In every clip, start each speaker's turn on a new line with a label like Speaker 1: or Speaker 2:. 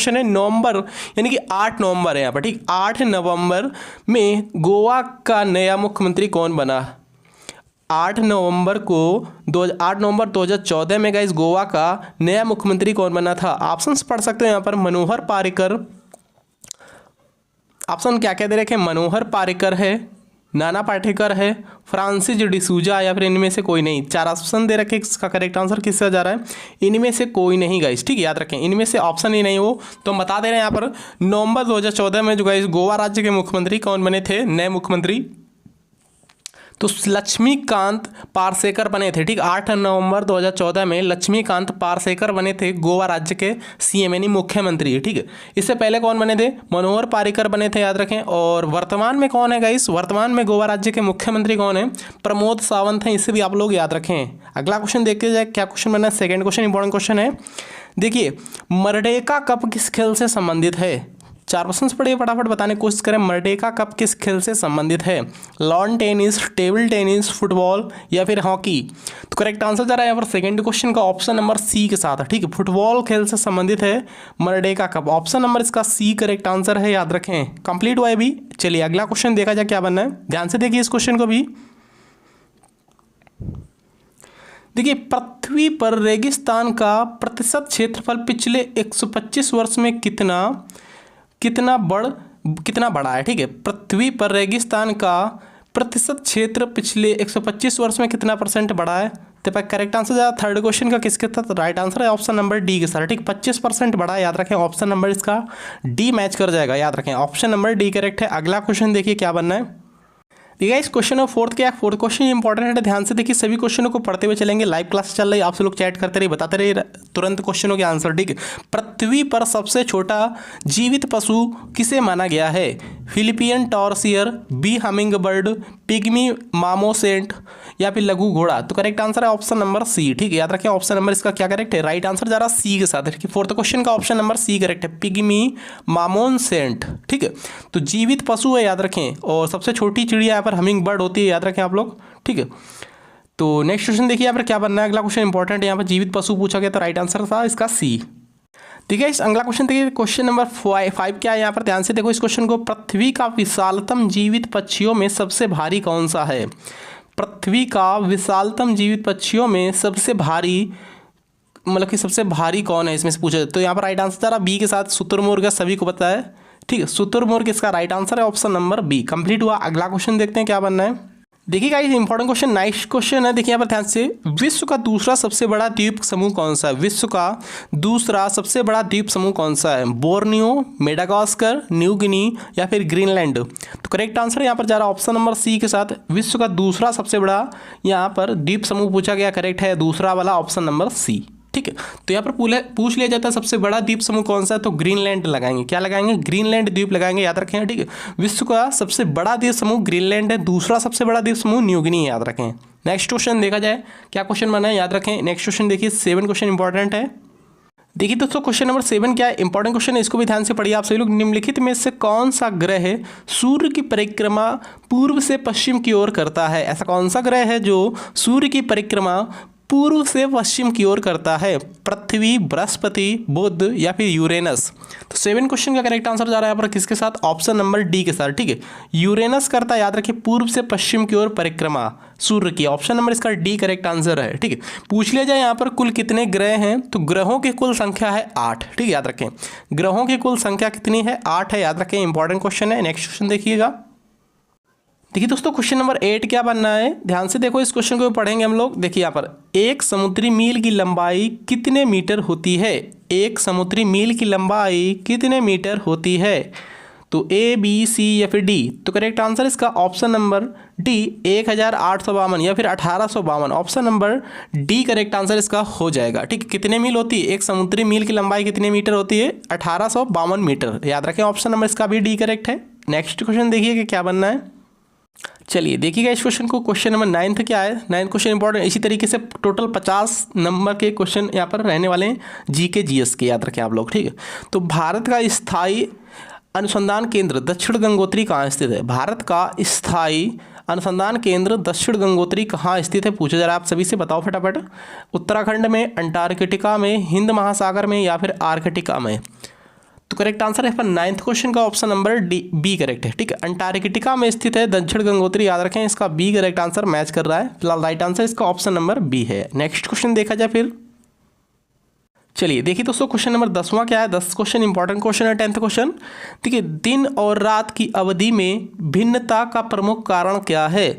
Speaker 1: Question है नवंबर, यानी कि 8 नवंबर है यहाँ पर, ठीक। 8 नवंबर में गोवा का नया मुख्यमंत्री कौन बना? 8 नवंबर 2014 में गाइस गोवा का नया मुख्यमंत्री कौन बना था? ऑप्शंस पढ़ सकते हो यहाँ पर, मनोहर पारिकर, ऑप्शन क्या क्या दे रखे हैं, मनोहर पारिकर है, नाना पाटेकर है, फ्रांसिस डिसूजा, या फिर इनमें से कोई नहीं। 4 ऑप्शन दे रखे, इसका करेक्ट आंसर किसका जा रहा है? इनमें से कोई नहीं गाइस, ठीक है, याद रखें, इनमें से ऑप्शन ही नहीं हो। तो हम बता दे रहे हैं यहाँ पर नवंबर 2014 में जो गाइस गोवा राज्य के मुख्यमंत्री कौन बने थे, नए मुख्यमंत्री? तो लक्ष्मीकांत पारसेकर बने थे, ठीक। 8 नवंबर 2014 में लक्ष्मीकांत पारसेकर बने थे गोवा राज्य के सीएम यानी मुख्यमंत्री, ठीक है। इससे पहले कौन बने थे? मनोहर पारिकर बने थे, याद रखें। और वर्तमान में कौन है गाइस? वर्तमान में गोवा राज्य के मुख्यमंत्री कौन है? प्रमोद सावंत हैं, इससे भी आप लोग याद रखें। अगला क्वेश्चन देखते जाए, क्या क्वेश्चन बना है? सेकेंड क्वेश्चन इंपॉर्टेंट क्वेश्चन है, देखिए, मर्डेका कप किस खेल से संबंधित है? 4 क्वेश्चंस पढ़िए, फटाफट बताने की कोशिश करें। मर्डेका कप किस खेल से संबंधित है? Lawn tennis, table tennis, football या फिर हॉकी? तो करेक्ट आंसर जा रहा है यहाँ पर सेकंड क्वेश्चन का ऑप्शन नंबर सी के साथ, ठीक है। फुटबॉल खेल से संबंधित है मर्डेका कप, ऑप्शन नंबर इसका सी करेक्ट आंसर है, याद रखें। कंप्लीट हुआ है भी। चलिए अगला क्वेश्चन देखा जाए क्या बनना है, ध्यान से देखिए इस क्वेश्चन को भी। देखिए, पृथ्वी पर रेगिस्तान का प्रतिशत क्षेत्रफल पिछले 125 वर्ष में कितना बड़ा है, ठीक है। पृथ्वी पर रेगिस्तान का प्रतिशत क्षेत्र पिछले 125 वर्ष में कितना % बढ़ा है? तो करेक्ट आंसर जाए थर्ड क्वेश्चन का किसके साथ? राइट आंसर है ऑप्शन नंबर डी के साथ, ठीक। 25% बढ़ा है, याद रखें। ऑप्शन नंबर इसका डी मैच कर जाएगा, याद रखें। ऑप्शन नंबर डी करेक्ट है। अगला क्वेश्चन देखिए क्या बनना है। देखिए इस क्वेश्चन और फोर्थ क्वेश्चन इंपॉर्टेंट है, ध्यान से देखिए। सभी क्वेश्चनों को पढ़ते हुए चलेंगे, लाइव क्लास चल रही है, आप सब लोग चैट करते रहिए, बताते रहिए तुरंत क्वेश्चनों के आंसर, ठीक है। पृथ्वी पर सबसे छोटा जीवित पशु किसे माना गया है? Philippine tarsier, bee hummingbird, pygmy marmoset या फिर लघु घोड़ा? तो करेक्ट आंसर है ऑप्शन नंबर सी, ठीक है, याद रखें। ऑप्शन नंबर इसका क्या करेक्ट है? राइट आंसर जा रहा है सी के साथ, ठीक है। फोर्थ क्वेश्चन का ऑप्शन नंबर सी करेक्ट है, पिग्मी मामोसेंट, ठीक है। तो जीवित पशु है, याद रखें। और सबसे छोटी चिड़िया यहाँ पर हमिंग बर्ड होती है, याद रखें आप लोग, ठीक है। तो नेक्स्ट क्वेश्चन देखिए यहाँ पर क्या बनना है। अगला क्वेश्चन इंपॉर्टेंट है, यहाँ पर जीवित पशु पूछा गया, तो राइट आंसर था इसका सी, ठीक है। इस अगला क्वेश्चन देखिए, क्वेश्चन नंबर 5 क्या है यहाँ पर, ध्यान से देखो इस क्वेश्चन को। पृथ्वी का विशालतम जीवित पक्षियों में सबसे भारी कौन सा है? पृथ्वी का विशालतम जीवित पक्षियों में सबसे भारी, मतलब कि सबसे भारी कौन है इसमें से पूछा। तो यहाँ पर राइट आंसर जरा बी के साथ शुतुरमुर्ग, सभी को पता है, ठीक है। शुतुरमुर्ग इसका राइट आंसर है, ऑप्शन नंबर बी। कंप्लीट हुआ। अगला क्वेश्चन देखते हैं क्या बनना है। देखिए guys important question, next question है, देखिए यहाँ पर ध्यान से। विश्व का दूसरा सबसे बड़ा द्वीप समूह कौन सा है? विश्व का दूसरा सबसे बड़ा द्वीप समूह कौन सा है? बोर्नियो, मेडागास्कर, न्यू गिनी या फिर ग्रीनलैंड? तो करेक्ट आंसर यहाँ पर जा रहा है ऑप्शन नंबर सी के साथ। विश्व का दूसरा सबसे बड़ा यहाँ पर द्वीप समूह पूछा गया, करेक्ट है दूसरा वाला ऑप्शन नंबर सी, ठीक है। तो यहाँ पर पूछ लिया जाता है सबसे बड़ा द्वीप समूह कौन सा है, तो ग्रीनलैंड लगाएंगे। क्या लगाएंगे? ग्रीनलैंड द्वीप लगाएंगे, याद रखें, ठीक है। विश्व का सबसे बड़ा द्वीप समूह ग्रीनलैंड है, दूसरा सबसे बड़ा द्वीप समूह न्यू गिनी, याद रखें। नेक्स्ट क्वेश्चन देखा जाए क्या क्वेश्चन बना है, याद रखें। नेक्स्ट क्वेश्चन देखिए, 7 क्वेश्चन इंपॉर्टेंट है। देखिए दोस्तों क्वेश्चन नंबर 7 क्या है, इंपॉर्टेंट क्वेश्चन है, इसको भी ध्यान से पढ़िए आप सभी लोग। निम्नलिखित में से कौन सा ग्रह सूर्य की परिक्रमा पूर्व से पश्चिम की ओर करता है? ऐसा कौन सा ग्रह है जो सूर्य की परिक्रमा पूर्व से पश्चिम की ओर करता है? पृथ्वी, बृहस्पति, बुध या फिर यूरेनस? तो 7 क्वेश्चन का करेक्ट आंसर जा रहा है यहाँ पर किसके साथ? ऑप्शन नंबर डी के साथ, ठीक है। यूरेनस करता है, याद रखिए, पूर्व से पश्चिम की ओर परिक्रमा सूर्य की। ऑप्शन नंबर इसका डी करेक्ट आंसर है, ठीक है। पूछ लिया जाए यहाँ पर कुल कितने ग्रह हैं, तो ग्रहों की कुल संख्या है 8, ठीक है, याद रखें। ग्रहों की कुल संख्या कितनी है? 8 है, याद रखें। इंपॉर्टेंट क्वेश्चन है। नेक्स्ट क्वेश्चन देखिएगा। देखिए दोस्तों क्वेश्चन नंबर 8 क्या बनना है, ध्यान से देखो इस क्वेश्चन को पढ़ेंगे हम लोग। देखिए यहाँ पर, एक समुद्री मील की लंबाई कितने मीटर होती है? एक समुद्री मील की लंबाई कितने मीटर होती है? तो ए, बी, सी या फिर डी? तो करेक्ट आंसर इसका ऑप्शन नंबर डी 1852 या फिर 1852। Option number D correct answer इसका हो जाएगा, ठीक है। कितने मील होती है? एक समुद्री मील की लंबाई कितने मीटर होती है? 1852 मीटर, याद रखें। ऑप्शन नंबर इसका भी डी करेक्ट है। नेक्स्ट क्वेश्चन देखिए कि क्या बनना है। चलिए देखिएगा इस क्वेश्चन को। क्वेश्चन नंबर 9 क्या है? 9 क्वेश्चन इंपॉर्टेंट। इसी तरीके से टोटल 50 नंबर के क्वेश्चन यहाँ पर रहने वाले हैं, जीके जीएस के, याद रखें आप लोग, ठीक है। तो भारत का स्थायी अनुसंधान केंद्र दक्षिण गंगोत्री कहाँ स्थित है? भारत का स्थायी अनुसंधान केंद्र दक्षिण गंगोत्री कहाँ स्थित है, पूछा जा रहा है। आप सभी से बताओ फटाफट। उत्तराखंड में, अंटार्कटिका में, हिंद महासागर में या फिर आर्कटिका में? करेक्ट आंसर है पर 9th क्वेश्चन का ऑप्शन नंबर बी करेक्ट है। ठीक है, अंटार्कटिका में स्थित है दक्षिण गंगोत्री, याद रखें इसका बी करेक्ट आंसर मैच कर रहा है। फिलहाल राइट आंसर इसका ऑप्शन नंबर बी है। नेक्स्ट क्वेश्चन देखा जाए फिर। चलिए देखिए दोस्तों, क्वेश्चन नंबर 10वां क्या है। 10 क्वेश्चन इंपॉर्टेंट क्वेश्चन है। 10th क्वेश्चन देखिए, दिन और रात की अवधि में भिन्नता का प्रमुख कारण क्या है।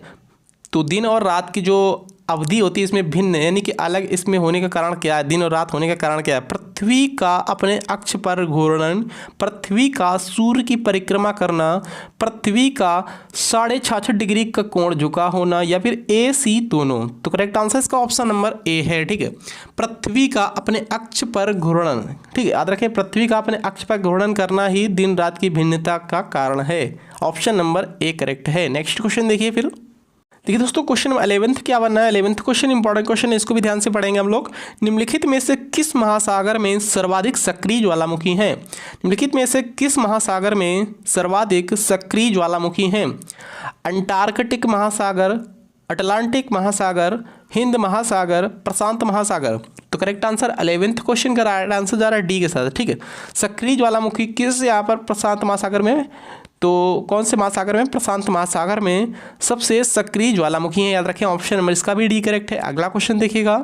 Speaker 1: तो दिन और रात की जो अवधि होती है इसमें भिन्न यानी कि अलग इसमें होने का कारण क्या है, दिन और रात होने का कारण क्या है। पृथ्वी का अपने अक्ष पर घूर्णन, पृथ्वी का सूर्य की परिक्रमा करना, पृथ्वी का 66.5 डिग्री का कोण झुका होना, या फिर ए सी दोनों। तो करेक्ट आंसर इसका ऑप्शन नंबर ए है। ठीक है, पृथ्वी का अपने अक्ष पर घूर्णन। ठीक है, याद रखें पृथ्वी का अपने अक्ष पर घूर्णन करना ही दिन रात की भिन्नता का कारण है। ऑप्शन नंबर ए करेक्ट है। नेक्स्ट क्वेश्चन देखिए फिर। देखिए दोस्तों, क्वेश्चन 11th क्या बनना है। 11th क्वेश्चन इंपॉर्टेंट क्वेश्चन है, इसको भी ध्यान से पढ़ेंगे हम लोग। निम्नलिखित में से किस महासागर में सर्वाधिक सक्रिय ज्वालामुखी हैं। निम्नलिखित में से किस महासागर में सर्वाधिक सक्रिय ज्वालामुखी हैं। अंटार्कटिक महासागर, अटलांटिक महासागर, हिंद महासागर, प्रशांत महासागर। तो करेक्ट आंसर 11th क्वेश्चन का राइट आंसर जा रहा है डी के साथ। ठीक है, सक्रिय ज्वालामुखी किस यहाँ पर प्रशांत महासागर में, तो कौन से महासागर में, प्रशांत महासागर में सबसे सक्रिय ज्वालामुखी है। याद रखें ऑप्शन नंबर इसका भी डी करेक्ट है। अगला क्वेश्चन देखिएगा।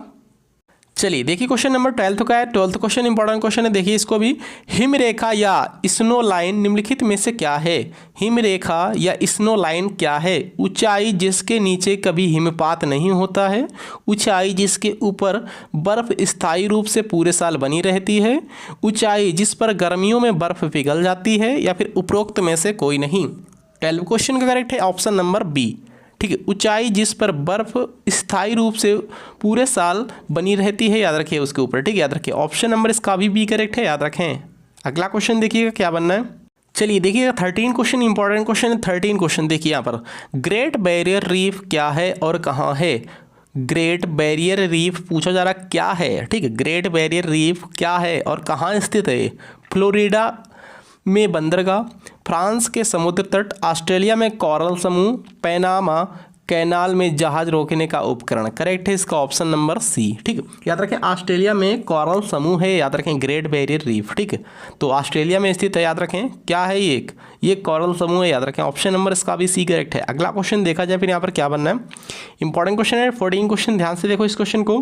Speaker 1: चलिए देखिए क्वेश्चन नंबर 12 का है। 12th क्वेश्चन इंपॉर्टेंट क्वेश्चन है, देखिए इसको भी। हिमरेखा या स्नो लाइन निम्नलिखित में से क्या है। हिमरेखा या स्नो लाइन क्या है। ऊंचाई जिसके नीचे कभी हिमपात नहीं होता है, ऊंचाई जिसके ऊपर बर्फ स्थायी रूप से पूरे साल बनी रहती है, ऊंचाई जिस पर गर्मियों में बर्फ पिघल जाती है, या फिर उपरोक्त में से कोई नहीं। 12 क्वेश्चन का करेक्ट है ऑप्शन नंबर बी। ठीक है, ऊंचाई जिस पर बर्फ स्थायी रूप से पूरे साल बनी रहती है, याद रखिए उसके ऊपर। ठीक है, याद रखिए ऑप्शन नंबर इसका भी बी करेक्ट है, याद रखें। अगला क्वेश्चन देखिएगा क्या बनना है। चलिए देखिएगा 13 क्वेश्चन इंपॉर्टेंट क्वेश्चन है। 13 क्वेश्चन देखिए यहाँ पर। ग्रेट बैरियर रीफ क्या है और कहाँ है। ग्रेट बैरियर रीफ पूछा जा रहा क्या है। ठीक है, ग्रेट बैरियर रीफ क्या है और कहाँ स्थित है। फ्लोरिडा में बंदरगाह, फ्रांस के समुद्र तट, ऑस्ट्रेलिया में कोरल समूह, पैनामा कैनाल में जहाज रोकने का उपकरण। करेक्ट है इसका ऑप्शन नंबर सी। ठीक है, याद रखें ऑस्ट्रेलिया में कोरल समूह है, याद रखें ग्रेट बैरियर रीफ। ठीक है, तो ऑस्ट्रेलिया में स्थित है, याद रखें क्या है ये कोरल समूह है, याद रखें ऑप्शन नंबर इसका भी सी करेक्ट है। अगला क्वेश्चन देखा जाए फिर यहाँ पर क्या बनना है। इंपॉर्टेंट क्वेश्चन है 14 क्वेश्चन, ध्यान से देखो इस क्वेश्चन को।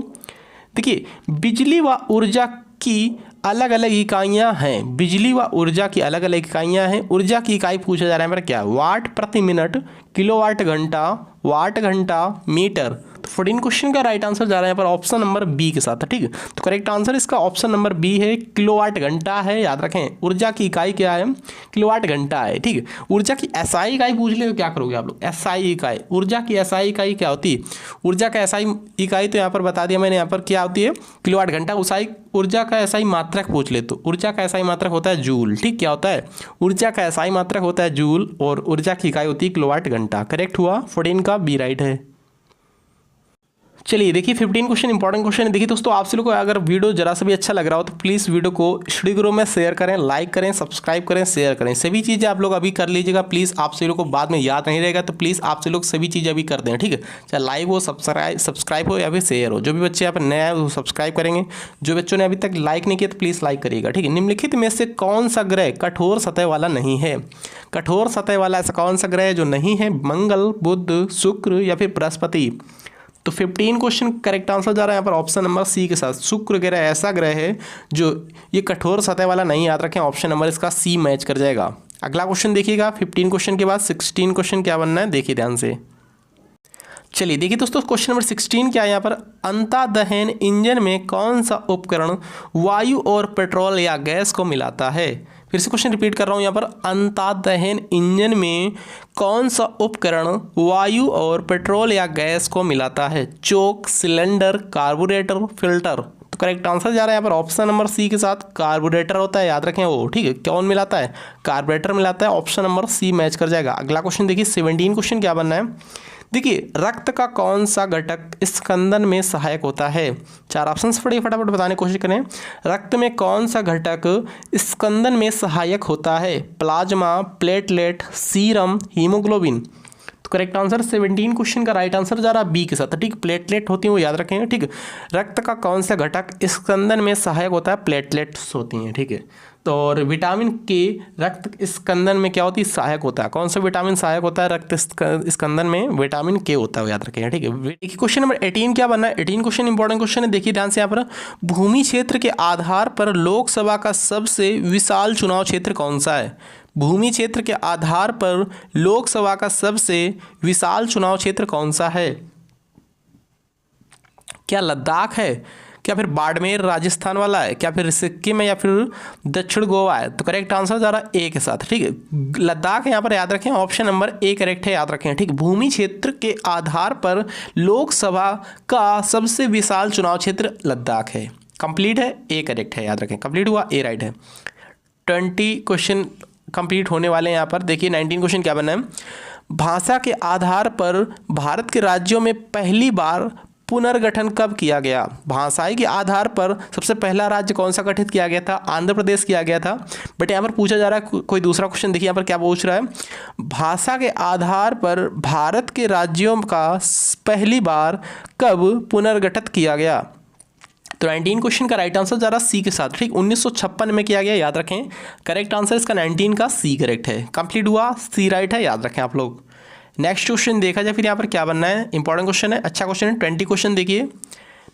Speaker 1: देखिए, बिजली व ऊर्जा की अलग अलग इकाइयाँ हैं। बिजली व ऊर्जा की अलग अलग इकाइयाँ हैं। ऊर्जा की इकाई पूछा जा रहा है मेरा क्या, वाट प्रति मिनट, किलोवाट घंटा, वाट घंटा, मीटर। तो 14 क्वेश्चन का राइट आंसर जा रहा है यहाँ पर ऑप्शन नंबर बी के साथ। ठीक है, तो करेक्ट आंसर इसका ऑप्शन नंबर बी है, किलोवाट घंटा है। याद रखें ऊर्जा की इकाई क्या है, किलोवाट घंटा है। ठीक है, ऊर्जा की एसआई इकाई पूछ ले तो क्या करोगे आप लोग। एसआई इकाई, ऊर्जा की एसआई इकाई क्या होती है। ऊर्जा का एसआई इकाई तो यहाँ पर बता दिया मैंने, यहाँ पर क्या होती है किलोवाट घंटा। ऊर्जा का एसआई मात्रक पूछ ले तो ऊर्जा का एसआई मात्रक होता है जूल। ठीक, क्या होता है, ऊर्जा का एसआई मात्रक होता है जूल, और ऊर्जा की इकाई होती है किलोवाट घंटा। करेक्ट हुआ, 14 का बी राइट है। चलिए देखिए 15 क्वेश्चन इंपॉर्टेंट क्वेश्चन है। देखिए दोस्तों, आप लोगों को अगर वीडियो जरा सा भी अच्छा लग रहा हो तो प्लीज़ वीडियो को स्टडी ग्रुप में शेयर करें, लाइक करें, सब्सक्राइब करें, शेयर करें। सभी चीज़ें आप लोग अभी कर लीजिएगा प्लीज़। आप सभी लोग को बाद में याद नहीं रहेगा तो प्लीज़ आप सभी लोग सभी चीज़ें अभी कर दें। ठीक है, चाहे लाइक हो, सब्सक्राइब हो या फिर शेयर हो। जो भी बच्चे यहाँ पर नए आए वो सब्सक्राइब करेंगे। जो बच्चों ने अभी तक लाइक नहीं किया तो प्लीज़ लाइक करिएगा। ठीक है, निम्नलिखित में से कौन सा ग्रह कठोर सतह वाला नहीं है। कठोर सतह वाला ऐसा कौन सा ग्रह है जो नहीं है। मंगल, बुध, शुक्र या फिर बृहस्पति। तो 15 क्वेश्चन करेक्ट आंसर जा रहा है यहाँ पर ऑप्शन नंबर सी के साथ। शुक्र ग्रह ऐसा ग्रह है जो ये कठोर सतह वाला नहीं, याद रखें ऑप्शन नंबर इसका सी मैच कर जाएगा। अगला क्वेश्चन देखिएगा। 15 क्वेश्चन के बाद 16 क्वेश्चन क्या बनना है, देखिए ध्यान से। चलिए देखिए दोस्तों, क्वेश्चन नंबर 16 क्या है यहाँ पर। अंतःदहन इंजन में कौन सा उपकरण वायु और पेट्रोल या गैस को मिलाता है। फिर से क्वेश्चन रिपीट कर रहा हूँ यहाँ पर। अंतःदहन इंजन में कौन सा उपकरण वायु और पेट्रोल या गैस को मिलाता है। चोक, सिलेंडर, कार्बोरेटर, फिल्टर। तो करेक्ट आंसर जा रहा है यहाँ पर ऑप्शन नंबर सी के साथ। कार्बोरेटर होता है, याद रखें वो। ठीक है, कौन मिलाता है, कार्बोरेटर मिलाता है। ऑप्शन नंबर सी मैच कर जाएगा। अगला क्वेश्चन देखिए 17 क्वेश्चन क्या बनना है। देखिए, रक्त का कौन सा घटक स्कंदन में सहायक होता है। 4 ऑप्शंस पढ़िए, फटाफट बताने की कोशिश करें। रक्त में कौन सा घटक स्कंदन में सहायक होता है। Plasma, platelet, serum, haemoglobin. तो करेक्ट आंसर 17 क्वेश्चन का राइट आंसर जा रहा है बी के साथ। ठीक, प्लेटलेट होती हैं वो याद रखेंगे। ठीक, रक्त का कौन सा घटक स्कंदन में सहायक होता है, प्लेटलेट्स होती हैं। ठीक है, और विटामिन के रक्त स्कंदन में क्या होती है, सहायक होता है। कौन सा विटामिन सहायक होता है रक्त स्कंदन में, विटामिन के होता है, याद रखें, ठीक है। देखिए क्वेश्चन नंबर 18 क्या बनना है, 18 क्वेश्चन इंपॉर्टेंट क्वेश्चन है, देखिए ध्यान से यहाँ पर, भूमि क्षेत्र के आधार पर लोकसभा का सबसे विशाल चुनाव क्षेत्र कौन सा है। भूमि क्षेत्र के आधार पर लोकसभा का सबसे विशाल चुनाव क्षेत्र कौन सा है। क्या लद्दाख है, क्या फिर बाड़मेर राजस्थान वाला है, क्या फिर सिक्किम है, या फिर दक्षिण गोवा है। तो करेक्ट आंसर जा रहा है ए के साथ, ठीक है। लद्दाख यहाँ पर याद रखें, ऑप्शन नंबर ए करेक्ट है, याद रखें, ठीक। भूमि क्षेत्र के आधार पर लोकसभा का सबसे विशाल चुनाव क्षेत्र लद्दाख है। कंप्लीट है, ए करेक्ट है, याद रखें, कंप्लीट हुआ, ए राइट है। 20 क्वेश्चन कंप्लीट होने वाले हैं यहाँ पर। देखिए 19 क्वेश्चन क्या बना है, भाषा के आधार पर भारत के राज्यों में पहली बार पुनर्गठन कब किया गया। भाषाई के आधार पर सबसे पहला राज्य कौन सा गठित किया गया था, आंध्र प्रदेश किया गया था। बट यहाँ पर पूछा जा रहा है कोई दूसरा क्वेश्चन, देखिए यहाँ पर क्या पूछ रहा है, भाषा के आधार पर भारत के राज्यों का पहली बार कब पुनर्गठित किया गया। तो 19 क्वेश्चन का राइट आंसर जा रहा है सी के साथ, ठीक। 1956 में किया गया, याद रखें, करेक्ट आंसर इसका 19 का सी करेक्ट है। कंप्लीट हुआ, सी राइट है, याद रखें आप लोग। नेक्स्ट क्वेश्चन देखा जाए फिर यहाँ पर क्या बनना है, इंपॉर्टेंट क्वेश्चन है, अच्छा क्वेश्चन है। 20 क्वेश्चन देखिए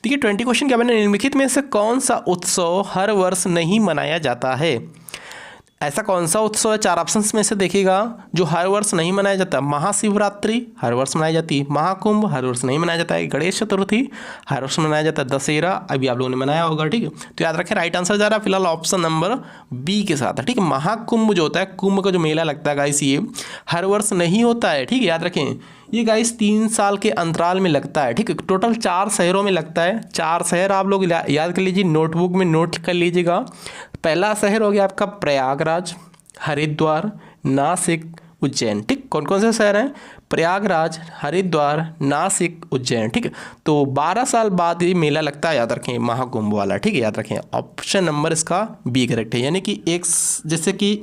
Speaker 1: 20 क्वेश्चन क्या बनना है, निम्नलिखित में से कौन सा उत्सव हर वर्ष नहीं मनाया जाता है। ऐसा कौन सा उत्सव है, 4 ऑप्शंस में से देखिएगा जो हर वर्ष नहीं मनाया जाता। महाशिवरात्रि हर वर्ष मनाई जाती है, महाकुंभ हर वर्ष नहीं मनाया जाता है, गणेश चतुर्थी हर वर्ष मनाया जाता है, दशहरा अभी आप लोगों ने मनाया होगा, ठीक है। तो याद रखें राइट आंसर जा रहा है फिलहाल ऑप्शन नंबर बी के साथ, ठीक है। महाकुंभ जो होता है, कुंभ का जो मेला लगता है गाइस, ये हर वर्ष नहीं होता है, ठीक है, याद रखें। ये गाइस 3 साल के अंतराल में लगता है, ठीक है। टोटल 4 शहरों में लगता है, 4 शहर आप लोग याद कर लीजिए, नोटबुक में नोट कर लीजिएगा। पहला शहर हो गया आपका प्रयागराज, हरिद्वार, नासिक, उज्जैन, ठीक। कौन कौन से शहर हैं, प्रयागराज, हरिद्वार, नासिक, उज्जैन, ठीक है। तो 12 साल बाद ये मेला लगता है, याद रखें, महाकुंभ वाला, ठीक है, याद रखें। ऑप्शन नंबर इसका बी करेक्ट है, यानी कि एक जैसे कि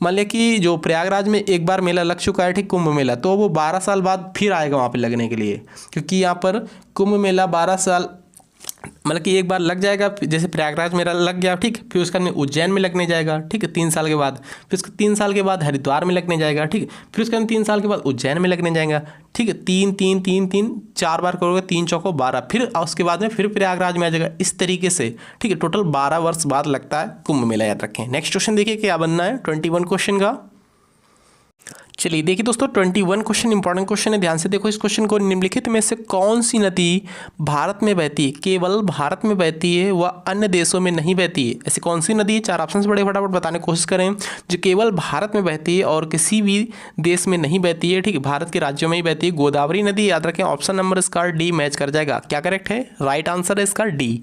Speaker 1: मान लिया कि जो प्रयागराज में एक बार मेला लग चुका है, ठीक, कुंभ मेला, तो वो 12 साल बाद फिर आएगा वहाँ पर लगने के लिए, क्योंकि यहाँ पर कुंभ मेला 12 साल मतलब कि एक बार लग जाएगा, जैसे प्रयागराज मेला लग गया, ठीक, फिर उसका में उज्जैन में लगने जाएगा, ठीक है, 3 साल के बाद, फिर उसके 3 साल के बाद हरिद्वार में लगने जाएगा, ठीक, फिर उसका 3 साल के बाद उज्जैन में लगने जाएगा, ठीक है। 3 3 3 3 4 बार करोगे, 3 चौको 12, फिर उसके बाद में फिर प्रयागराज में आ जाएगा, इस तरीके से, ठीक है। टोटल 12 वर्ष बाद लगता है कुंभ मेला, याद रखें। नेक्स्ट क्वेश्चन देखिए क्या बनना है 21 क्वेश्चन का। चलिए देखिए दोस्तों 21 क्वेश्चन इंपॉर्टेंट क्वेश्चन है, ध्यान से देखो इस क्वेश्चन को। निम्नलिखित में से कौन सी नदी भारत में बहती है, केवल भारत में बहती है, वह अन्य देशों में नहीं बहती है। ऐसी कौन सी नदी है, 4 ऑप्शन बड़े फटाफट बताने की कोशिश करें, जो केवल भारत में बहती है और किसी भी देश में नहीं बहती है, ठीक है, भारत के राज्यों में ही बहती है। गोदावरी नदी, याद रखें, ऑप्शन नंबर इसका डी मैच कर जाएगा। क्या करेक्ट है, राइट आंसर है इसका D.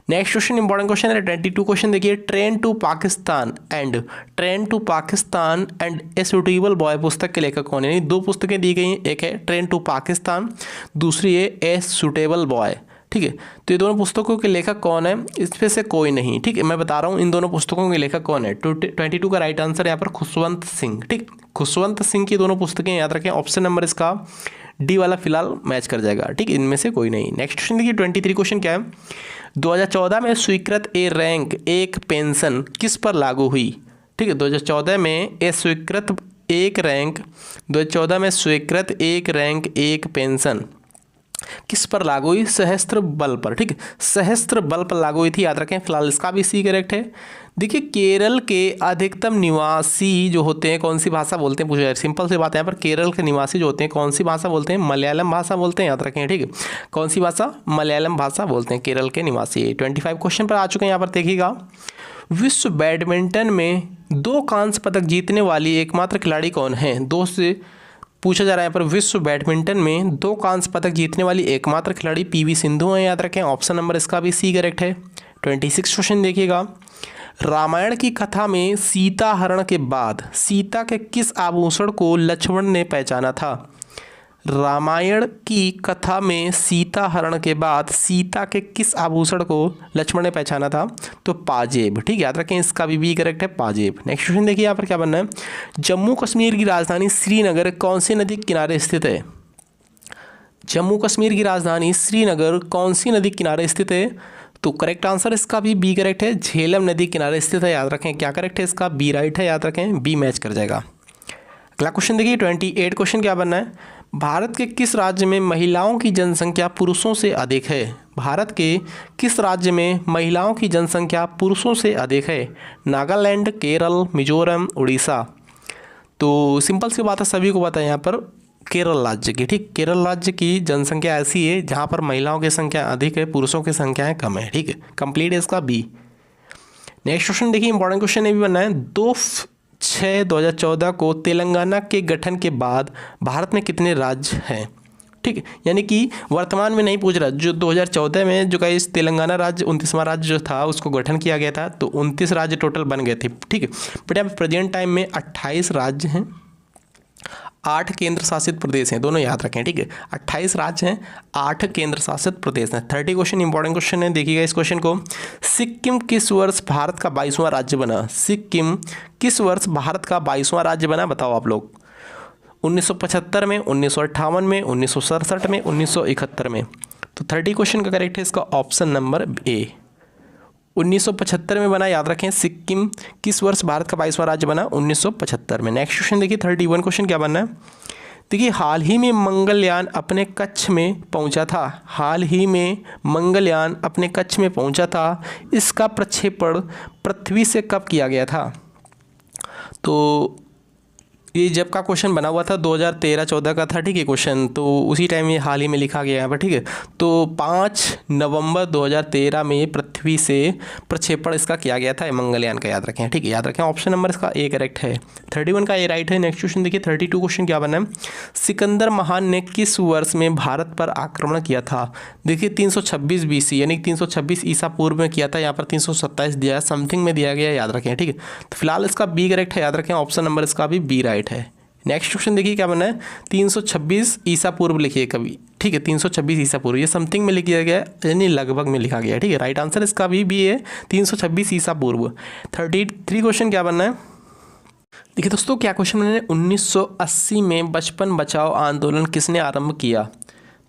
Speaker 1: Next question important question है 22 क्वेश्चन देखिए, train to Pakistan and a suitable boy पुस्तक के लेखक कौन है। यानी 2 पुस्तकें दी गई हैं, एक है ट्रेन टू पाकिस्तान, दूसरी है ए सूटेबल बॉय, ठीक है। तो ये दोनों पुस्तकों के लेखक कौन है, इसमें से कोई नहीं, ठीक है, मैं बता रहा हूँ इन दोनों पुस्तकों के लेखक कौन है। 22 का राइट आंसर यहाँ पर खुशवंत सिंह, ठीक, खुशवंत सिंह की दोनों पुस्तकें, याद रखें, ऑप्शन नंबर इसका डी वाला फिलहाल मैच कर जाएगा, ठीक, इनमें से कोई नहीं। नेक्स्ट क्वेश्चन देखिए 23 क्वेश्चन क्या है, 2014 में स्वीकृत ए रैंक एक पेंशन किस पर लागू हुई, ठीक है। 2014 में स्वीकृत एक रैंक 2014 में स्वीकृत एक रैंक एक पेंशन किस पर लागू हुई, सशस्त्र बल पर, ठीक है, सशस्त्र बल पर लागू हुई थी, याद रखें। फिलहाल इसका भी सी करेक्ट है। देखिए केरल के अधिकतम निवासी जो होते हैं कौन सी भाषा बोलते हैं, पूछा जाए, सिंपल सी बात है यहाँ पर, केरल के निवासी जो होते हैं कौन सी भाषा बोलते हैं, मलयालम भाषा बोलते हैं, याद रखें, ठीक है, कौन सी भाषा, मलयालम भाषा बोलते हैं केरल के निवासी। 25 क्वेश्चन पर आ चुके हैं, यहाँ पर देखिएगा, विश्व बैडमिंटन में 2 कांस्य पदक जीतने वाली एकमात्र खिलाड़ी कौन है। 2 से पूछा जा रहा है यहाँ पर, विश्व बैडमिंटन में 2 कांस्य पदक जीतने वाली एकमात्र खिलाड़ी पीवी सिंधु हैं, याद रखें, ऑप्शन नंबर इसका भी सी करेक्ट है। 26 क्वेश्चन देखिएगा, रामायण की कथा में सीता हरण के बाद सीता के किस आभूषण को लक्ष्मण ने पहचाना था। रामायण की कथा में सीता हरण के बाद सीता के किस आभूषण को लक्ष्मण ने पहचाना था, तो पाजेब, ठीक, याद रखें, इसका भी करेक्ट है, पाजेब। नेक्स्ट क्वेश्चन देखिए यहाँ पर क्या बनना है, जम्मू कश्मीर की राजधानी श्रीनगर कौन सी नदी के किनारे स्थित है। जम्मू कश्मीर की राजधानी श्रीनगर कौन सी नदी किनारे स्थित है, तो करेक्ट आंसर इसका भी बी करेक्ट है। झेलम नदी किनारे स्थित है, याद रखें। क्या करेक्ट है इसका? बी राइट है, याद रखें, बी मैच कर जाएगा। अगला क्वेश्चन देखिए 28 क्वेश्चन क्या बनना है? भारत के किस राज्य में महिलाओं की जनसंख्या पुरुषों से अधिक है? भारत के किस राज्य में महिलाओं की जनसंख्या पुरुषों से अधिक है? नागालैंड, केरल, मिजोरम, उड़ीसा। तो सिंपल सी बात है, सभी को पता है यहाँ पर केरल राज्य की, ठीक। केरल राज्य की जनसंख्या ऐसी है जहाँ पर महिलाओं की संख्या अधिक है, पुरुषों की संख्या कम है, ठीक है। कंप्लीट है इसका बी। नेक्स्ट क्वेश्चन देखिए, इंपॉर्टेंट क्वेश्चन ये भी बनना है। 2/6/2014 को तेलंगाना के गठन के बाद भारत में कितने राज्य हैं? ठीक, यानी कि वर्तमान में नहीं पूछ रहा, जो 2014 में जो इस तेलंगाना राज्य 29वां राज्य जो था उसको गठन किया गया था, तो 29 राज्य टोटल बन गए थे, ठीक है। बट यहाँ प्रेजेंट टाइम में 28 राज्य हैं, 8 केंद्र शासित प्रदेश हैं, दोनों याद रखें, ठीक है। 28 राज्य हैं, 8 केंद्र शासित प्रदेश हैं। 30 क्वेश्चन इंपॉर्टेंट क्वेश्चन है, देखिएगा इस क्वेश्चन को। सिक्किम किस वर्ष भारत का 22वां राज्य बना? सिक्किम किस वर्ष भारत का 22वां राज्य बना, बताओ आप लोग। 1975 में, 1958 में, 1967 में, 1971 में। तो 30 क्वेश्चन का करेक्ट है इसका ऑप्शन नंबर ए, 1975 में बना, याद रखें। सिक्किम किस वर्ष भारत का 22वां राज्य बना? 1975 में। नेक्स्ट क्वेश्चन देखिए 31 क्वेश्चन क्या बनना है? देखिए, हाल ही में मंगलयान अपने कक्ष में पहुंचा था। हाल ही में मंगलयान अपने कक्ष में पहुंचा था, इसका प्रक्षेपण पृथ्वी से कब किया गया था? तो ये जब का क्वेश्चन बना हुआ था 2013-14 का था, ठीक है क्वेश्चन, तो उसी टाइम ये हाल ही में लिखा गया है यहाँ पर, ठीक है। तो 5 नवंबर 2013 में पृथ्वी से प्रक्षेपण इसका किया गया था, मंगलयान का, याद रखें, ठीक है। याद रखें, ऑप्शन नंबर इसका ए करेक्ट है। 31 का ए राइट है। नेक्स्ट क्वेश्चन देखिए 32 क्वेश्चन क्या बना है? सिकंदर महान ने किस वर्ष में भारत पर आक्रमण किया था? देखिए 326 BC यानी 326 ईसा पूर्व में किया था, यहाँ पर 327 दिया है, समथिंग में दिया गया, याद रखें, ठीक है। तो फिलहाल इसका बी करेक्ट है, याद रखें, ऑप्शन नंबर इसका भी बी राइट है। नेक्स्ट क्वेश्चन देखिए क्या बना है? 326 ईसा पूर्व लिखिए कभी, ठीक है। 326 ईसा पूर्व, ये समथिंग में लिखा गया है, यानी लगभग में लिखा गया है, ठीक है। राइट आंसर इसका भी है 326 ईसा पूर्व। 33 क्वेश्चन क्या बनना है? देखिए दोस्तों, क्या क्वेश्चन बना है? 1980 में बचपन बचाओ आंदोलन किसने आरंभ किया?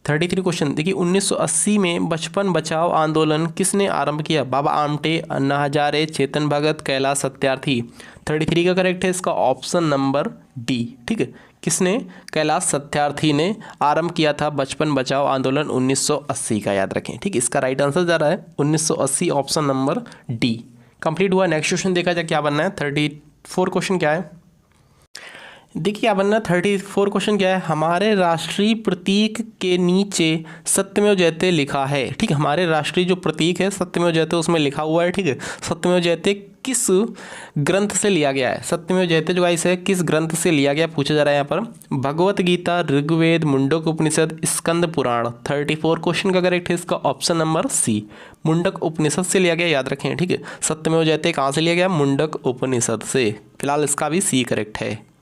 Speaker 1: 33 क्वेश्चन देखिए, 1980 में बचपन बचाओ आंदोलन किसने आरंभ किया? बाबा आमटे, अन्ना हजारे, चेतन भगत, कैलाश सत्यार्थी। 33 का करेक्ट है इसका ऑप्शन नंबर डी, ठीक है। किसने? कैलाश सत्यार्थी ने आरंभ किया था बचपन बचाओ आंदोलन 1980 का, याद रखें, ठीक। इसका राइट आंसर जा रहा है 1980, ऑप्शन नंबर डी। कंप्लीट हुआ। नेक्स्ट क्वेश्चन देखा जाए क्या बनना है? 34 क्वेश्चन क्या है? देखिए क्या बनना है? 34 क्वेश्चन क्या है? हमारे राष्ट्रीय प्रतीक के नीचे सत्यमेव जयते लिखा है, ठीक है। हमारे राष्ट्रीय जो प्रतीक है सत्यमेव जयते उसमें लिखा हुआ है, ठीक है। सत्यमेव जयते किस ग्रंथ से लिया गया है? सत्यमेव जयते जो गाइस है किस ग्रंथ से लिया गया पूछा जा रहा है यहाँ पर। भगवत गीता, ऋग्वेद, मुंडक उपनिषद, स्कंद पुराण। 34 क्वेश्चन का करेक्ट है इसका ऑप्शन नंबर सी, मुंडक उपनिषद से लिया गया, याद रखें, ठीक है। सत्यमेव जयते कहाँ से लिया गया? मुंडक उपनिषद से। फिलहाल इसका भी सी करेक्ट है।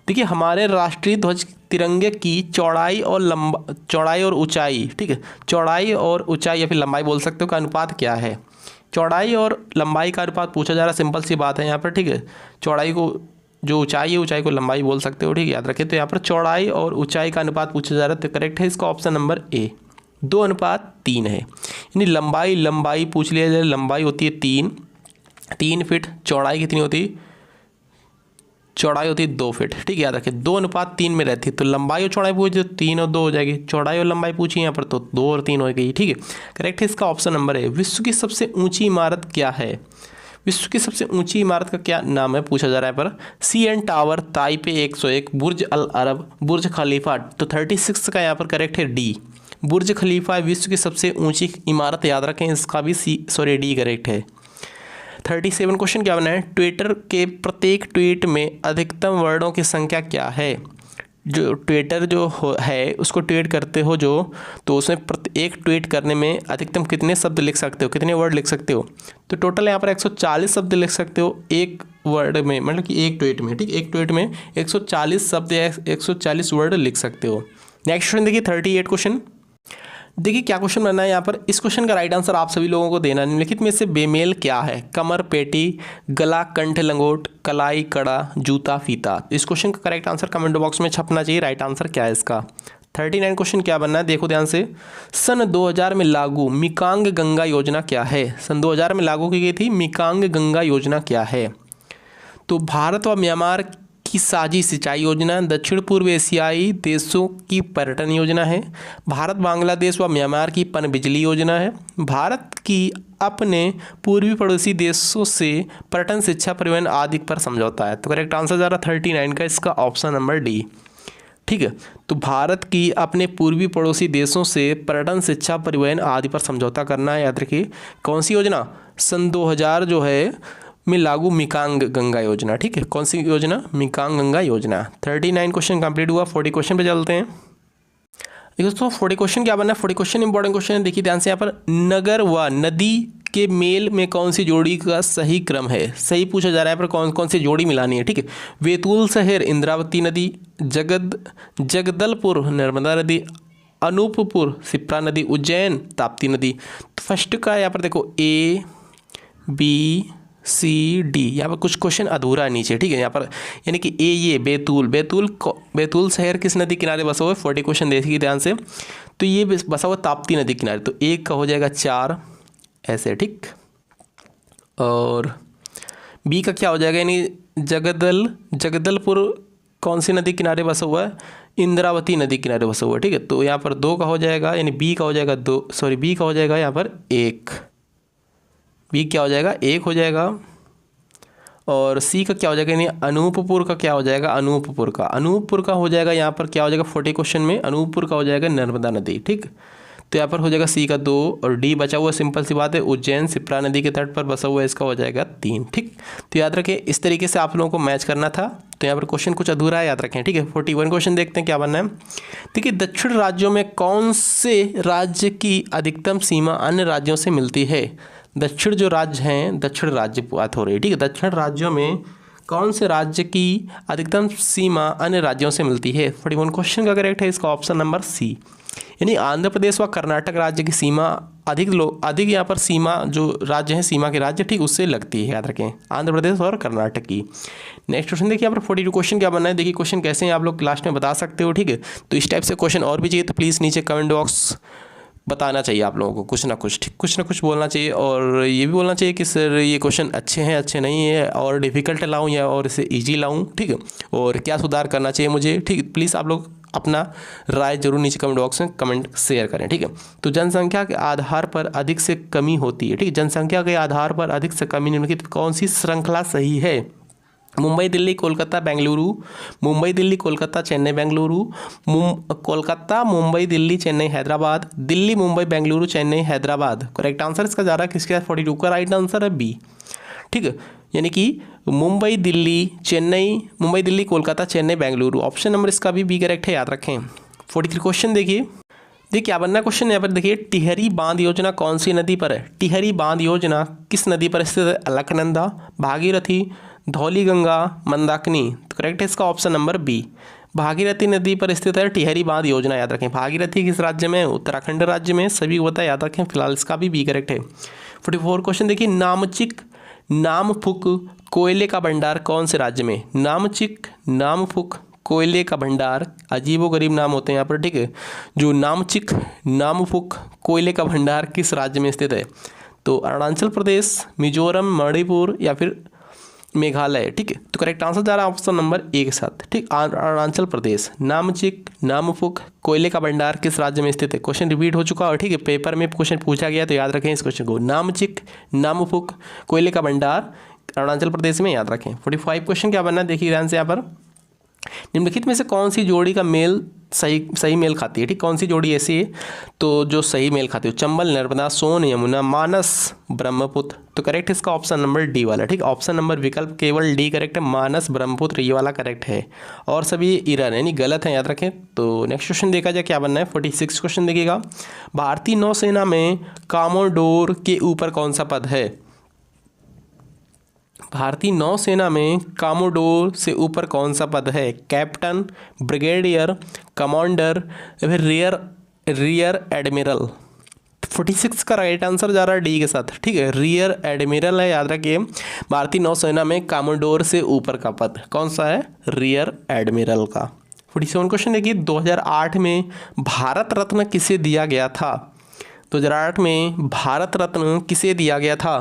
Speaker 1: देखिए, हमारे राष्ट्रीय ध्वज तिरंगे की चौड़ाई और ऊंचाई, ठीक है, चौड़ाई और ऊंचाई या फिर लंबाई बोल सकते हो, का अनुपात क्या है? चौड़ाई और लंबाई का अनुपात पूछा जा रहा है, सिंपल सी बात है यहाँ पर, ठीक है। चौड़ाई को जो ऊंचाई है, ऊंचाई को लंबाई बोल सकते हो, ठीक है, याद रखें। तो यहाँ पर चौड़ाई और ऊंचाई का अनुपात पूछा जा रहा है, तो करेक्ट है इसका ऑप्शन नंबर ए, 2:3 है। यानी लंबाई पूछ लिया जाए, लंबाई होती है 3 फीट, चौड़ाई कितनी होती है? चौड़ाई होती है 2 फीट, ठीक है, याद रखें। 2:3 में रहती है, तो लंबाई और चौड़ाई पूछी तो 3 और 2 हो जाएगी। चौड़ाई और लंबाई पूछी यहाँ पर तो 2 और 3 हो गई, ठीक है। करेक्ट है इसका ऑप्शन नंबर है। विश्व की सबसे ऊंची इमारत क्या है? विश्व की सबसे ऊंची इमारत का क्या नाम है पूछा जा रहा है पर। CN टावर, ताइपे 101, बुर्ज अल अरब, बुर्ज खलीफा। तो 36 का यहाँ पर करेक्ट है डी, बुर्ज खलीफा विश्व की सबसे ऊंची इमारत, याद रखें, इसका भी डी करेक्ट है। 37 क्वेश्चन क्या बना है? ट्विटर के प्रत्येक ट्वीट में अधिकतम वर्डों की संख्या क्या है? जो ट्विटर जो है उसको ट्वीट करते हो जो, तो उसमें एक ट्वीट करने में अधिकतम कितने शब्द लिख सकते हो, कितने वर्ड लिख सकते हो? तो टोटल यहाँ पर 140 शब्द लिख सकते हो एक वर्ड में, मतलब कि एक ट्वीट में, ठीक, एक ट्वीट में 140 शब्द या 140 वर्ड लिख सकते हो। नेक्स्ट क्वेश्चन देखिए 38 क्वेश्चन। देखिए क्या क्वेश्चन बनना है यहाँ पर। इस क्वेश्चन का राइट आंसर आप सभी लोगों को देना। निम्नलिखित में से बेमेल क्या है? कमर पेटी, गला कंठ लंगोट, कलाई कड़ा, जूता फीता। इस क्वेश्चन का करेक्ट आंसर कमेंट बॉक्स में छपना चाहिए। राइट आंसर क्या है इसका? 39 क्वेश्चन क्या बनना है, देखो ध्यान से। सन 2000 में लागू मिकांग गंगा योजना क्या है? सन 2000 में लागू की गई थी मिकांग गंगा योजना क्या है? तो भारत व म्यांमार की साझी सिंचाई योजना, दक्षिण पूर्व एशियाई देशों की पर्यटन योजना है, भारत बांग्लादेश व म्यांमार की पनबिजली योजना है, भारत की अपने पूर्वी पड़ोसी देशों से पर्यटन, शिक्षा, परिवहन आदि पर समझौता है। तो करेक्ट आंसर जा रहा 39 का इसका ऑप्शन नंबर डी। ठीक है, तो भारत की अपने पूर्वी पड़ोसी देशों से पर्यटन, शिक्षा, परिवहन आदि पर समझौता करना है। याद रखिए कौन सी योजना? सन 2000 जो है में लागू मिकांग गंगा योजना। ठीक है, कौन सी योजना? मिकांग गंगा योजना। 39 क्वेश्चन कंप्लीट हुआ। 40 क्वेश्चन पे चलते हैं। दोस्तों 40 क्वेश्चन क्या बनना है? 40 क्वेश्चन इंपॉर्टेंट क्वेश्चन है, देखिए ध्यान से। यहाँ पर नगर व नदी के मेल में कौन सी जोड़ी का सही क्रम है? सही पूछा जा रहा है यहाँ पर कौन कौन सी जोड़ी मिलानी है। ठीक है, बैतूल शहर इंद्रावती नदी, जगदलपुर नर्मदा नदी, अनूपपुर शिप्रा नदी, उज्जैन ताप्ती नदी। तो फर्स्ट का यहाँ पर देखो ए बी सी डी, यहाँ पर कुछ क्वेश्चन अधूरा है नीचे। ठीक है, यहाँ पर यानी कि ए ये बैतूल शहर किस नदी किनारे बसा हुआ है? 40 क्वेश्चन देखिए ध्यान से। तो ये बसा हुआ ताप्ती नदी किनारे, तो एक का हो जाएगा 4 ऐसे। ठीक, और बी का क्या हो जाएगा? यानी जगदलपुर कौन सी नदी किनारे बसा हुआ है? इंद्रावती नदी किनारे बसा हुआ है। ठीक है, तो यहाँ पर 2 का हो जाएगा, यानी बी का हो जाएगा 2, सॉरी बी का हो जाएगा यहाँ पर 1। बी क्या हो जाएगा? 1 हो जाएगा। और सी का क्या हो जाएगा? यानी अनूपपुर का क्या हो जाएगा? अनूपपुर का हो जाएगा यहाँ पर क्या हो जाएगा 40 क्वेश्चन में? अनूपपुर का हो जाएगा नर्मदा नदी। ठीक, तो यहाँ पर हो जाएगा सी का 2, और डी बचा हुआ सिंपल सी बात है उज्जैन शिप्रा नदी के तट पर बसा हुआ है, इसका हो जाएगा 3। ठीक, तो याद रखें इस तरीके से आप लोगों को मैच करना था। तो यहाँ पर क्वेश्चन कुछ अधूरा है, याद रखें। ठीक है, 41 क्वेश्चन देखते हैं क्या बनना है। देखिए दक्षिण राज्यों में कौन से राज्य की अधिकतम सीमा अन्य राज्यों से मिलती है? दक्षिण जो राज्य हैं, दक्षिण राज्य बात हो रही है। ठीक है, दक्षिण राज्यों में कौन से राज्य की अधिकतम सीमा अन्य राज्यों से मिलती है? 41 क्वेश्चन का करेक्ट है इसका ऑप्शन नंबर सी, यानी आंध्र प्रदेश व कर्नाटक राज्य की सीमा अधिक यहाँ पर सीमा जो राज्य हैं, सीमा के राज्य, ठीक उससे लगती है। याद रखें आंध्र प्रदेश और कर्नाटक की। नेक्स्ट क्वेश्चन देखिए यहाँ पर 42 क्वेश्चन क्या बनना है। देखिए क्वेश्चन कैसे हैं आप लोग लास्ट में बता सकते हो। ठीक है, तो इस टाइप से क्वेश्चन और भी चाहिए तो प्लीज़ नीचे कमेंट बॉक्स बताना चाहिए आप लोगों को, कुछ ना कुछ। ठीक, कुछ ना कुछ बोलना चाहिए, और ये भी बोलना चाहिए कि सर ये क्वेश्चन अच्छे हैं, अच्छे नहीं है, और डिफ़िकल्ट लाऊं या और इसे इजी लाऊं। ठीक है, और क्या सुधार करना चाहिए मुझे। ठीक, प्लीज़ आप लोग अपना राय जरूर नीचे कमेंट बॉक्स में कमेंट शेयर करें। ठीक है, तो जनसंख्या के आधार पर अधिक से कमी होती है। ठीक है, जनसंख्या के आधार पर अधिक से कमी निम्नलिखित कौन सी श्रृंखला सही है? मुंबई दिल्ली कोलकाता बेंगलुरु, मुंबई दिल्ली कोलकाता चेन्नई बेंगलुरु, कोलकाता मुंबई दिल्ली चेन्नई हैदराबाद, दिल्ली मुंबई बेंगलुरु चेन्नई हैदराबाद। करेक्ट आंसर इसका जा रहा है किसके? 42 का राइट आंसर है बी। ठीक है, यानी कि मुंबई दिल्ली कोलकाता चेन्नई बेंगलुरु, ऑप्शन नंबर इसका भी बी करेक्ट है, याद रखें। 43 क्वेश्चन देखिए क्या बनना क्वेश्चन यहाँ पर। देखिए टिहरी बांध योजना कौन सी नदी पर है? टिहरी बांध योजना किस नदी पर स्थित है? अलकनंदा, भागीरथी, धौलीगंगा, मंदाकिनी। तो करेक्ट है इसका ऑप्शन नंबर बी, भागीरथी नदी पर स्थित है टिहरी बांध योजना। याद रखें भागीरथी किस राज्य में? उत्तराखंड राज्य में, सभी को पता है, याद रखें। फिलहाल इसका भी बी करेक्ट है। 44 क्वेश्चन देखिए नामफुक कोयले का भंडार कौन से राज्य में? नामफुक कोयले का भंडार, अजीबोगरीब नाम होते हैं यहाँ पर। ठीक है, जो नामफुक कोयले का भंडार किस राज्य में स्थित है? तो अरुणाचल प्रदेश, मिजोरम, मणिपुर या फिर मेघालय। ठीक है, तो करेक्ट आंसर जा रहा है ऑप्शन नंबर ए के साथ। ठीक, अरुणाचल प्रदेश। नामफुक कोयले का भंडार किस राज्य में स्थित है? क्वेश्चन रिपीट हो चुका है। ठीक है, पेपर में क्वेश्चन पूछा गया तो याद रखें इस क्वेश्चन को। नामफुक कोयले का भंडार अरुणाचल प्रदेश में, याद रखें। 45 क्वेश्चन क्या बनना है देखिए ध्यान से यहाँ पर। निम्नलिखित में से कौन सी जोड़ी का मेल सही मेल खाती है? ठीक, कौन सी जोड़ी ऐसी है तो जो सही मेल खाती है? चंबल नर्मदा, सोन यमुना, मानस ब्रह्मपुत्र। तो करेक्ट इसका ऑप्शन नंबर डी वाला। ठीक, ऑप्शन नंबर विकल्प केवल डी करेक्ट है, मानस ब्रह्मपुत्र ये वाला करेक्ट है, और सभी इरर यानी गलत है, याद रखें। तो नेक्स्ट क्वेश्चन देखा जाए क्या बनना है। 46 क्वेश्चन देखिएगा। भारतीय नौसेना में कमोडोर के ऊपर कौन सा पद है? भारतीय नौसेना में कमोडोर से ऊपर कौन सा पद है? कैप्टन, ब्रिगेडियर, कमांडर या फिर रियर एडमिरल। 46 का राइट आंसर जा रहा है डी के साथ। ठीक है, रियर एडमिरल है, याद रखिए। भारतीय नौसेना में कमोडोर से ऊपर का पद कौन सा है? रियर एडमिरल का। 47 क्वेश्चन देखिए, 2008 में भारत रत्न किसे दिया गया था? 2008 में भारत रत्न किसे दिया गया था?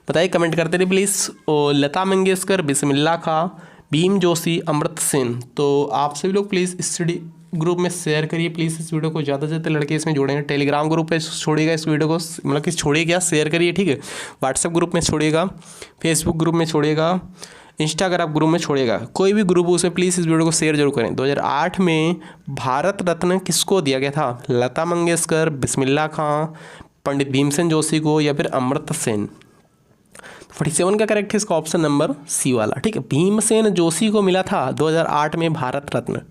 Speaker 1: बताइए, कमेंट करते रहिए प्लीज़। और लता मंगेशकर, बिस्मिल्लाह खां, भीम जोशी, अमृत सेन। तो आप सभी लोग प्लीज़ स्टडी ग्रुप में शेयर करिए प्लीज़ इस वीडियो को, ज़्यादा से ज़्यादा लड़के इसमें जोड़ेंगे। टेलीग्राम ग्रुप पे छोड़िएगा इस वीडियो को, मतलब कि छोड़िए क्या, शेयर करिए, ठीक है। व्हाट्सएप ग्रुप में छोड़िएगा, फेसबुक ग्रुप में छोड़िएगा, इंस्टाग्राम ग्रुप में छोड़िएगा, कोई भी ग्रुप उसे प्लीज़ इस वीडियो को शेयर जरूर करें। 2008 में भारत रत्न किसको दिया गया था? लता मंगेशकर, बिस्मिल्लाह खां, पंडित भीमसेन जोशी को, या फिर अमृत सेन। 47 का करेक्ट है इसका ऑप्शन नंबर सी वाला, ठीक है। भीमसेन जोशी को मिला था 2008 में भारत रत्न।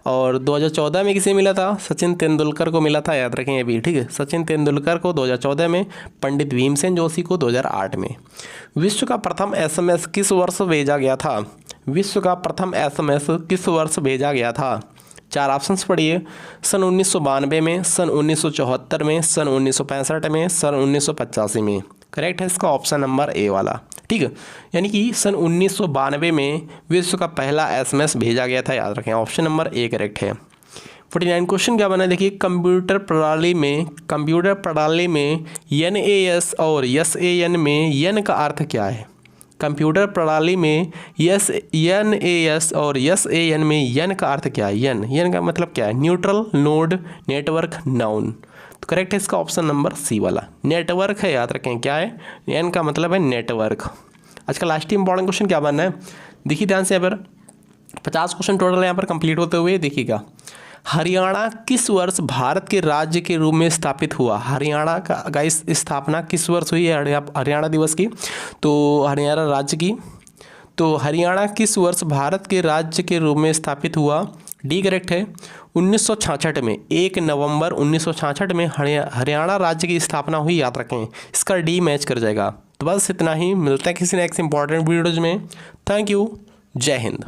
Speaker 1: और 2014 में किसे मिला था? सचिन तेंदुलकर को मिला था, याद रखें ये भी, ठीक है। सचिन तेंदुलकर को 2014 में, पंडित भीमसेन जोशी को 2008 में। विश्व का प्रथम SMS किस वर्ष भेजा गया था? विश्व का प्रथम SMS किस वर्ष भेजा गया था? 4 ऑप्शंस पढ़िए। सन 1992 में, सन 1974 में, सन 1965 में, सन 1985 में। करेक्ट है इसका ऑप्शन नंबर ए वाला, ठीक है। यानी कि सन 1992 में विश्व का पहला SMS भेजा गया था, याद रखें, ऑप्शन नंबर ए करेक्ट है। 49 क्वेश्चन क्या बना है देखिए, कंप्यूटर प्रणाली में NAS और SAN में यन का अर्थ क्या है? कंप्यूटर प्रणाली में NAS और SAN में यन का अर्थ क्या है? यन का मतलब क्या है? Neutral, node, network, noun. तो करेक्ट है इसका ऑप्शन नंबर सी वाला, नेटवर्क है, याद रखें क्या है, एन का मतलब है नेटवर्क। आज का लास्ट इंपॉर्टेंट क्वेश्चन क्या बनना है देखिए ध्यान से, यहाँ पर 50 क्वेश्चन टोटल यहाँ पर कंप्लीट होते हुए देखिएगा। हरियाणा किस वर्ष भारत के राज्य के रूप में स्थापित हुआ? हरियाणा का गाइस स्थापना किस वर्ष हुई है हरियाणा दिवस की? तो हरियाणा राज्य की, तो हरियाणा किस वर्ष भारत के राज्य के रूप में स्थापित हुआ? डी करेक्ट है, 1966 में, 1 नवंबर 1966 में हरियाणा राज्य की स्थापना हुई, याद रखें, इसका डी मैच कर जाएगा। तो बस इतना ही, मिलते हैं किसी नेक्स्ट इंपॉर्टेंट वीडियोज में। थैंक यू, जय हिंद।